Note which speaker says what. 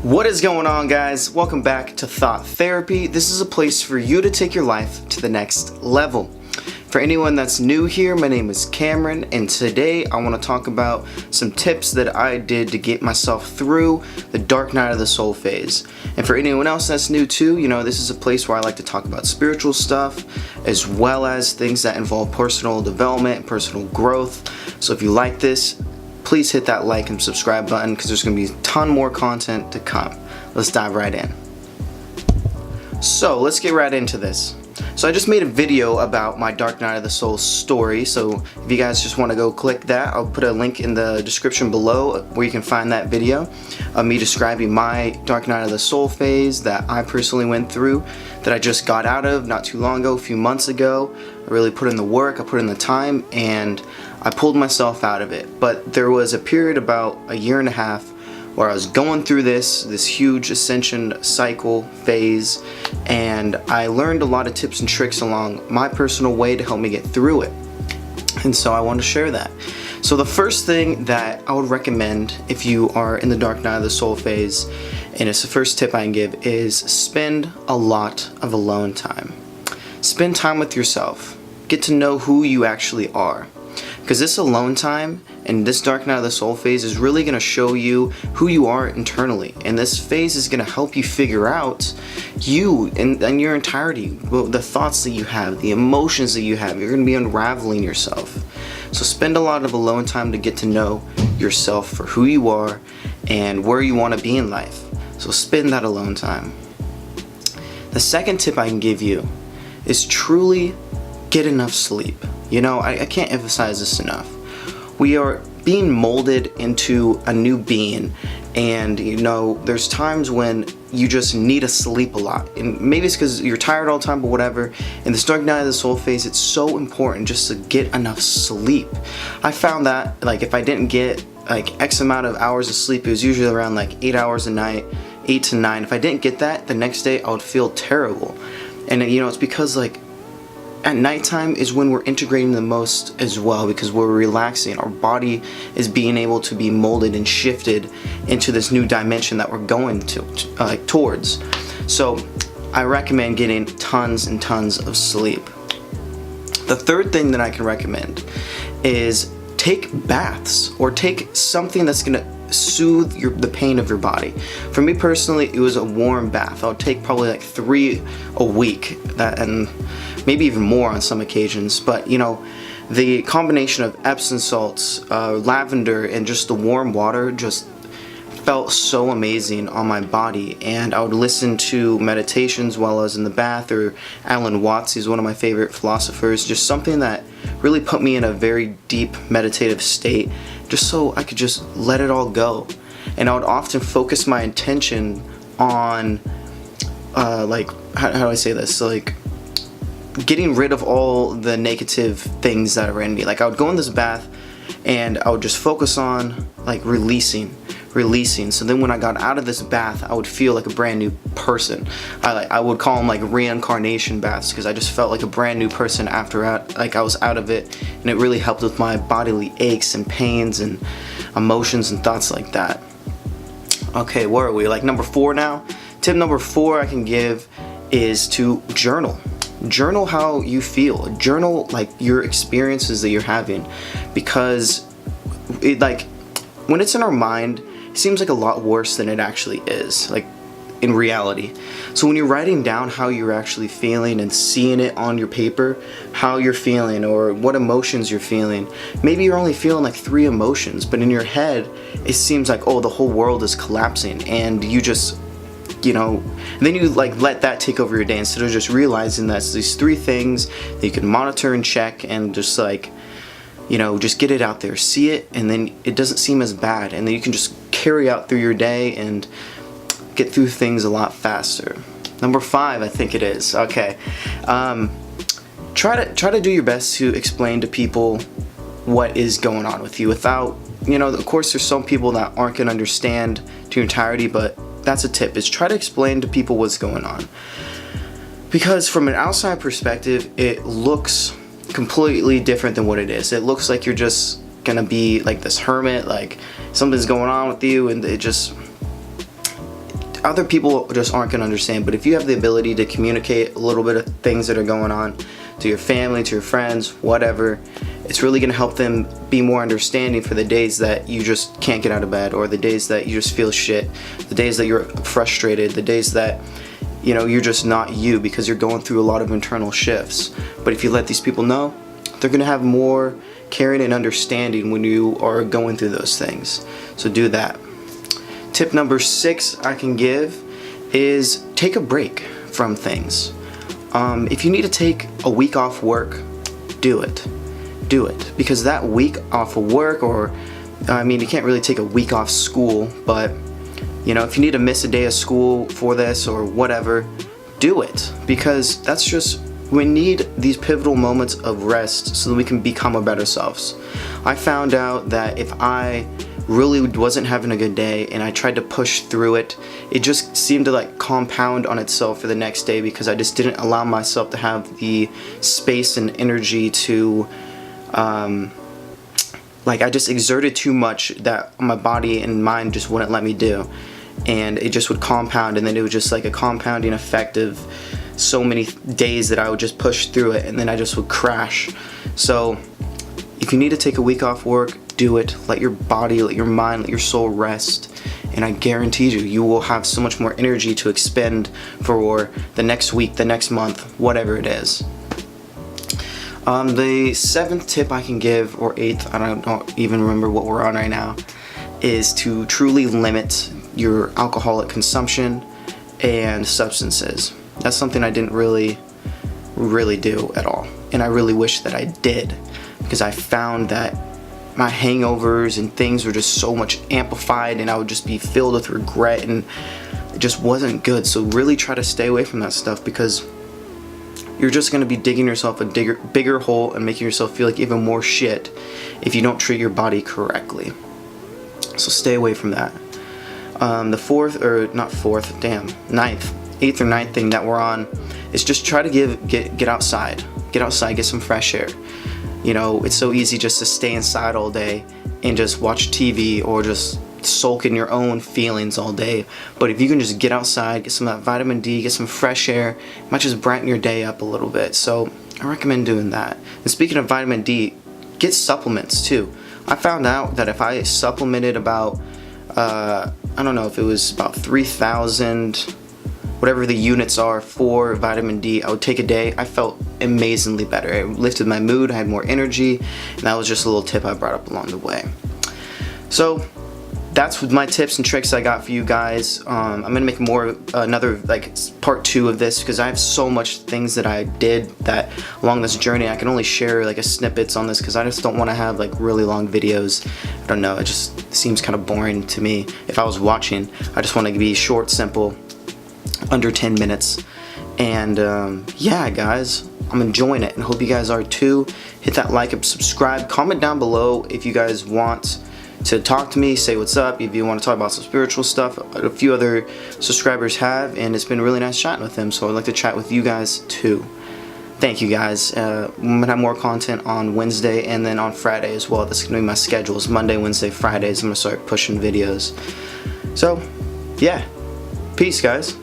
Speaker 1: What is going on, guys? Welcome back to Thought Therapy. This is a place for you to take your life to the next level. For anyone that's new here, my name is Cameron, and today I want to talk about some tips that I did to get myself through the dark night of the soul phase. And for anyone else that's new too, this is a place where I like to talk about spiritual stuff as well as things that involve personal development, personal growth. So if you like this, please hit that like and subscribe button because there's going to be a ton more content to come. Let's dive right in. So let's get right into this. So I just made a video about my Dark Night of the Soul story, so if you guys just want to go click that, I'll put a link in the description below where you can find that video of me describing my Dark Night of the Soul phase that I personally went through, that I just got out of not too long ago, a few months ago. I really put in the work, I put in the time, and I pulled myself out of it. But there was a period about a year and a half where I was going through this huge ascension cycle phase, and I learned a lot of tips and tricks along my personal way to help me get through it. And so I want to share that. So the first thing that I would recommend if you are in the Dark Night of the Soul phase, and it's the first tip I can give, is spend a lot of alone time. Spend time with yourself. Get to know who you actually are. Because this alone time and this Dark Night of the Soul phase is really going to show you who you are internally. And this phase is going to help you figure out you in your entirety, the thoughts that you have, the emotions that you have. You're going to be unraveling yourself. So spend a lot of alone time to get to know yourself for who you are and where you want to be in life. So spend that alone time. The second tip I can give you is truly get enough sleep. I can't emphasize this enough. We are being molded into a new being, and there's times when you just need to sleep a lot, and maybe it's because you're tired all the time, but whatever. In this Dark Night of the Soul phase, it's so important just to get enough sleep. I found that if I didn't get X amount of hours of sleep, it was usually around 8 hours a night, 8 to 9. If I didn't get that, the next day I would feel terrible. And it's because at nighttime is when we're integrating the most as well, because we're relaxing. Our body is being able to be molded and shifted into this new dimension that we're going towards. So I recommend getting tons and tons of sleep. The third thing that I can recommend is take baths, or take something that's going to soothe the pain of your body. For me personally, it was a warm bath. I would take probably 3 a week, and maybe even more on some occasions. But the combination of Epsom salts, lavender, and just the warm water just felt so amazing on my body. And I would listen to meditations while I was in the bath, or Alan Watts, he's one of my favorite philosophers, just something that really put me in a very deep meditative state, just so I could just let it all go. And I would often focus my intention on how do I say this, getting rid of all the negative things that are in me. I would go in this bath and I would just focus on releasing. So then when I got out of this bath, I would feel like a brand new person. I would call them reincarnation baths, because I just felt like a brand new person after I was out of it, and it really helped with my bodily aches and pains and emotions and thoughts like that. Okay, where are we? Number 4 now. Tip number 4 I can give is to journal. Journal how you feel. Journal your experiences that you're having, because when it's in our mind, it seems a lot worse than it actually is, in reality. So when you're writing down how you're actually feeling and seeing it on your paper, how you're feeling or what emotions you're feeling, maybe you're only feeling 3 emotions, but in your head it seems oh, the whole world is collapsing, and you just then you let that take over your day, instead of just realizing that's these 3 things that you can monitor and check, and just just get it out there, see it, and then it doesn't seem as bad, and then you can just carry out through your day and get through things a lot faster. Number 5, I think it is. Okay, try to do your best to explain to people what is going on with you without, of course there's some people that aren't going to understand to your entirety, but that's a tip, is try to explain to people what's going on. Because from an outside perspective, it looks completely different than what it is. It looks like you're just gonna be this hermit, something's going on with you, and other people just aren't going to understand. But if you have the ability to communicate a little bit of things that are going on to your family, to your friends, whatever, it's really going to help them be more understanding for the days that you just can't get out of bed, or the days that you just feel shit, the days that you're frustrated, the days that, you know, you're just not you because you're going through a lot of internal shifts. But if you let these people know, they're going to have more caring and understanding when you are going through those things. So do that. Tip number 6 I can give is take a break from things. If you need to take a week off work, do it. Do it. Because that week off of work, or I mean, you can't really take a week off school, but you know, if you need to miss a day of school for this or whatever, do it. Because that's just, we need these pivotal moments of rest so that we can become our better selves. I found out that if I really wasn't having a good day and I tried to push through it, it just seemed to like compound on itself for the next day, because I just didn't allow myself to have the space and energy to like, I just exerted too much that my body and mind just wouldn't let me do, and it just would compound, and then it was just like a compounding effect of so many days that I would just push through it, and then I just would crash. So if you need to take a week off work, do it. Let your body, let your mind, let your soul rest, and I guarantee you will have so much more energy to expend for the next week, the next month, whatever it is. The 7th tip I can give, or 8th, I don't even remember what we're on right now, is to truly limit your alcoholic consumption and substances. That's something I didn't really do at all, and I really wish that I did, because I found that my hangovers and things were just so much amplified, and I would just be filled with regret, and it just wasn't good. So really try to stay away from that stuff, because you're just going to be digging yourself a bigger hole and making yourself feel like even more shit if you don't treat your body correctly. So stay away from that. The 4th, or not 4th, damn, 9th, 8th or 9th thing that we're on is just try to get outside. Get outside, get some fresh air. You know, it's so easy just to stay inside all day and just watch TV or just sulk in your own feelings all day. But if you can just get outside, get some of that vitamin D, get some fresh air, it might just brighten your day up a little bit. So I recommend doing that. And speaking of vitamin D, get supplements too. I found out that if I supplemented about, I don't know if it was about 3,000, whatever the units are for vitamin D, I would take a day. I felt amazingly better. It lifted my mood, I had more energy, and that was just a little tip I brought up along the way. So that's my tips and tricks I got for you guys. I'm gonna make another like part 2 of this, because I have so much things that I did that along this journey. I can only share like a snippets on this, because I just don't want to have like really long videos. I don't know, it just seems kind of boring to me. If I was watching, I just want to be short, simple, under 10 minutes. And yeah, guys, I'm enjoying it, and hope you guys are too. Hit that like and subscribe. Comment down below if you guys want to talk to me, say what's up, if you want to talk about some spiritual stuff. A few other subscribers have, and it's been really nice chatting with them, so I'd like to chat with you guys too. Thank you guys. I'm gonna have more content on Wednesday and then on Friday as well. That's gonna be my schedules. Monday, Wednesday, Fridays, I'm gonna start pushing videos. So yeah, peace guys.